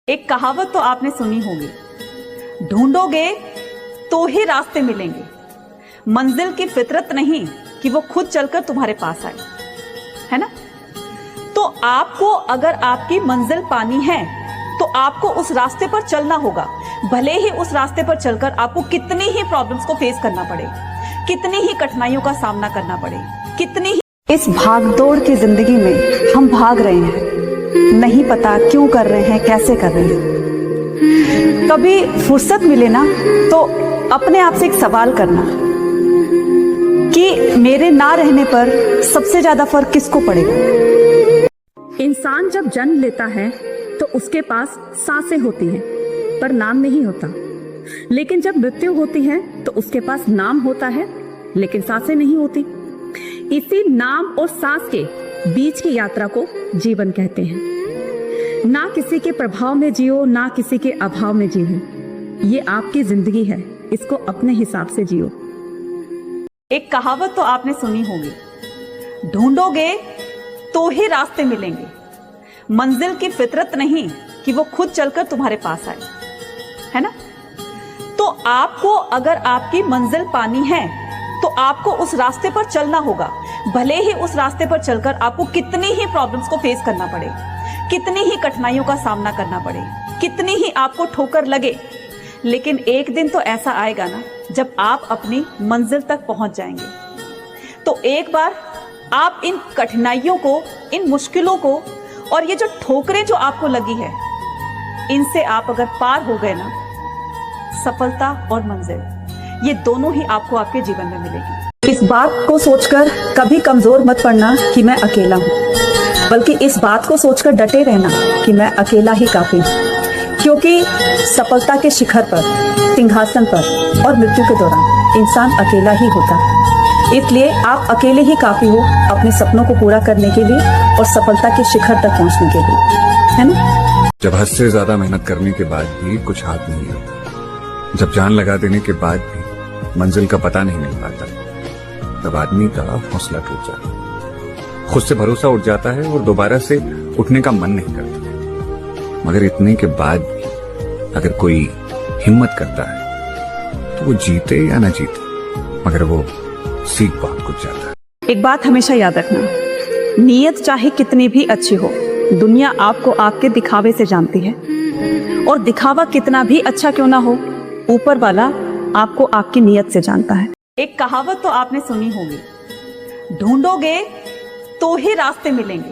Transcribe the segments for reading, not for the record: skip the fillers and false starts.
एक कहावत तो आपने सुनी होगी, ढूंढोगे तो ही रास्ते मिलेंगे। मंजिल की फितरत नहीं कि वो खुद चलकर तुम्हारे पास आए, है ना। तो आपको अगर आपकी मंजिल पानी है तो आपको उस रास्ते पर चलना होगा, भले ही उस रास्ते पर चलकर आपको कितनी ही प्रॉब्लम्स को फेस करना पड़े, कितनी ही कठिनाइयों का सामना करना पड़े, कितनी ही। इस भागदौड़ की जिंदगी में हम भाग रहे हैं, नहीं पता क्यों कर रहे हैं, कैसे कर रहे हैं। कभी फुर्सत मिले ना तो अपने आप से एक सवाल करना कि मेरे ना रहने पर सबसे ज्यादा फर्क किसको पड़ेगा। इंसान जब जन्म लेता है तो उसके पास सांसें होती हैं पर नाम नहीं होता, लेकिन जब मृत्यु होती है तो उसके पास नाम होता है लेकिन सांसें नहीं होती। इसी नाम और सांस के बीच की यात्रा को जीवन कहते हैं। ना किसी के प्रभाव में जियो, ना किसी के अभाव में जियो। ये आपकी जिंदगी है, इसको अपने हिसाब से जियो। एक कहावत तो आपने सुनी होगी, ढूंढोगे तो ही रास्ते मिलेंगे। मंजिल की फितरत नहीं कि वो खुद चलकर तुम्हारे पास आए, है ना। तो आपको अगर आपकी मंजिल पानी है तो आपको उस रास्ते पर चलना होगा, भले ही उस रास्ते पर चलकर आपको कितनी ही प्रॉब्लम्स को फेस करना पड़े, कितनी ही कठिनाइयों का सामना करना पड़े, कितनी ही आपको ठोकर लगे, लेकिन एक दिन तो ऐसा आएगा ना जब आप अपनी मंजिल तक पहुंच जाएंगे। तो एक बार आप इन कठिनाइयों को, इन मुश्किलों को और ये जो ठोकरें जो आपको लगी है, इनसे आप अगर पार हो गए ना, सफलता और मंजिल ये दोनों ही आपको आपके जीवन में मिलेगी। इस बात को सोचकर कभी कमजोर मत पड़ना कि मैं अकेला हूँ, बल्कि इस बात को सोचकर डटे रहना कि मैं अकेला ही काफी हूँ। क्योंकि सफलता के शिखर पर, सिंहासन पर और मृत्यु के दौरान इंसान अकेला ही होता है। इसलिए आप अकेले ही काफी हो अपने सपनों को पूरा करने के लिए और सफलता के शिखर तक पहुंचने के लिए, है ना। जब हद से ज्यादा मेहनत करने के बाद भी कुछ हाथ नहीं आता, जब जान लगा देने के बाद भी मंजिल का पता नहीं मिल पाता, तब आदमी का हौसला टूट जाता है, खुद से भरोसा उठ जाता है और दोबारा से उठने का मन नहीं करता। मगर इतने के बाद भी अगर कोई हिम्मत करता है तो वो जीते या ना जीते, मगर वो सीख बहुत कुछ जाता है। एक बात हमेशा याद रखना, नीयत चाहे कितनी भी अच्छी हो, दुनिया आपको आपके दिखावे से जानती है, और दिखावा कितना भी अच्छा क्यों ना हो, ऊपर वाला आपको आपकी नीयत से जानता है। एक कहावत तो आपने सुनी होगी, ढूंढोगे तो ही रास्ते मिलेंगे।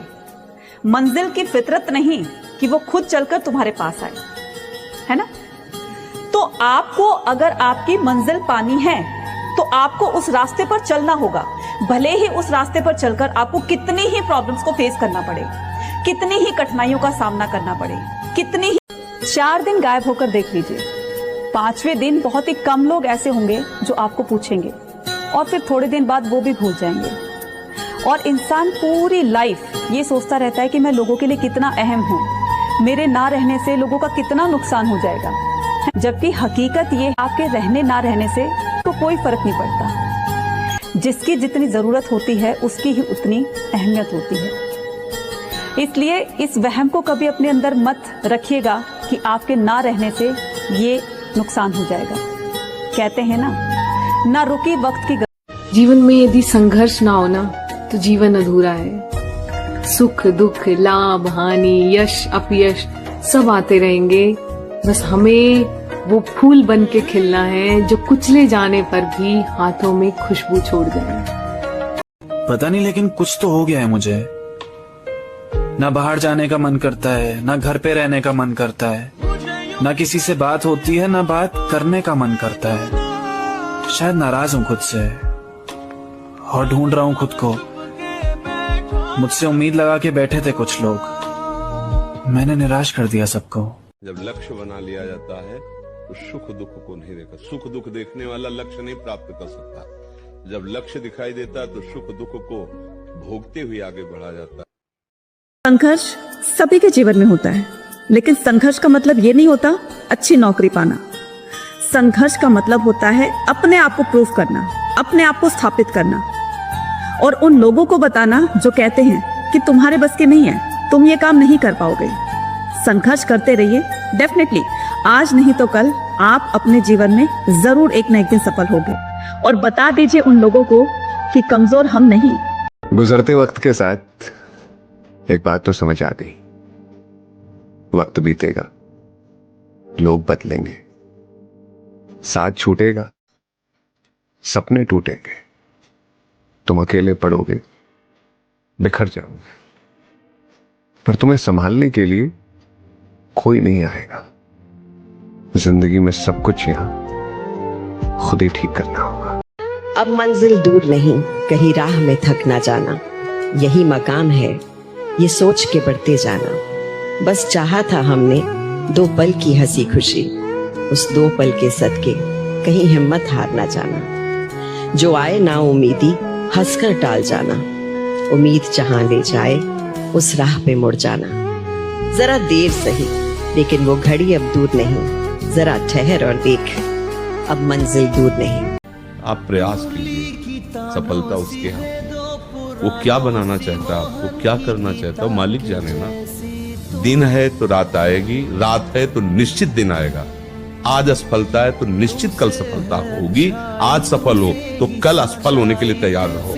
मंजिल की फितरत नहीं कि वो खुद चलकर तुम्हारे पास आए, है ना। तो आपको अगर आपकी मंजिल पानी है तो आपको उस रास्ते पर चलना होगा, भले ही उस रास्ते पर चलकर आपको कितनी ही प्रॉब्लम्स को फेस करना पड़े, कितनी ही कठिनाइयों का सामना करना पड़े, कितनी ही। 4 दिन गायब होकर देख लीजिए, 5वें दिन बहुत ही कम लोग ऐसे होंगे जो आपको पूछेंगे, और फिर थोड़े दिन बाद वो भी भूल जाएंगे। और इंसान पूरी लाइफ ये सोचता रहता है कि मैं लोगों के लिए कितना अहम हूँ, मेरे ना रहने से लोगों का कितना नुकसान हो जाएगा। जबकि हकीकत ये, आपके रहने ना रहने से तो कोई फर्क नहीं पड़ता। जिसकी जितनी जरूरत होती है उसकी ही उतनी अहमियत होती है। इसलिए इस वहम को कभी अपने अंदर मत रखिएगा कि आपके ना रहने से ये नुकसान हो जाएगा। कहते हैं ना रुकी वक्त की। जीवन में यदि संघर्ष ना हो ना तो जीवन अधूरा है। सुख दुख, लाभ हानि, यश अपयश सब आते रहेंगे, बस हमें वो फूल बन के खिलना है जो कुचले जाने पर भी हाथों में खुशबू छोड़ जाए। पता नहीं, लेकिन कुछ तो हो गया है मुझे। ना बाहर जाने का मन करता है, ना घर पे रहने का मन करता है, ना किसी से बात होती है, ना बात करने का मन करता है। शायद नाराज हूँ खुद से और ढूंढ रहा हूँ खुद को। मुझसे उम्मीद लगा के बैठे थे कुछ लोग, मैंने निराश कर दिया सबको। जब लक्ष्य बना लिया जाता है तो सुख दुख को नहीं देखा, सुख दुख देखने वाला लक्ष्य नहीं प्राप्त कर सकता। जब लक्ष्य दिखाई देता है तो सुख दुख को भोगते हुए आगे बढ़ा जाता है। संघर्ष सभी के जीवन में होता है, लेकिन संघर्ष का मतलब ये नहीं होता अच्छी नौकरी पाना। संघर्ष का मतलब होता है अपने आप को प्रूव करना, अपने आप को स्थापित करना, और उन लोगों को बताना जो कहते हैं कि तुम्हारे बस के नहीं है, तुम ये काम नहीं कर पाओगे। संघर्ष करते रहिए। डेफिनेटली आज नहीं तो कल आप अपने जीवन में जरूर एक न एक दिन सफल होंगे। और बता दीजिए उन लोगों को कि कमजोर हम नहीं। गुजरते वक्त के साथ एक बात तो समझ आ गई, वक्त बीतेगा, लोग बदलेंगे, साथ छूटेगा, सपने टूटेंगे, तुम अकेले पड़ोगे, बिखर जाओगे, पर तुम्हें संभालने के लिए कोई नहीं आएगा। जिंदगी में सब कुछ यहां खुद ही ठीक करना होगा। अब मंजिल दूर नहीं, कहीं राह में थक ना जाना, यही मकाम है, ये सोच के बढ़ते जाना। बस चाहा था हमने 2 पल की हंसी खुशी, उस 2 पल के सदके कहीं हिम्मत हार ना जाना। जो आए ना उम्मीदी हंसकर टाल जाना, उम्मीद जहां ले जाए उस राह पे मुड़ जाना। जरा देर सही लेकिन वो घड़ी अब दूर नहीं, जरा ठहर और देख अब मंजिल दूर नहीं। आप प्रयास कीजिए, सफलता उसके हाथ में। वो क्या बनाना चाहता है, आपको क्या करना चाहता है, मालिक जाने ना। दिन है तो रात आएगी, रात है तो निश्चित दिन आएगा। आज असफलता है तो निश्चित कल सफलता होगी। आज सफल हो तो कल असफल होने के लिए तैयार रहो।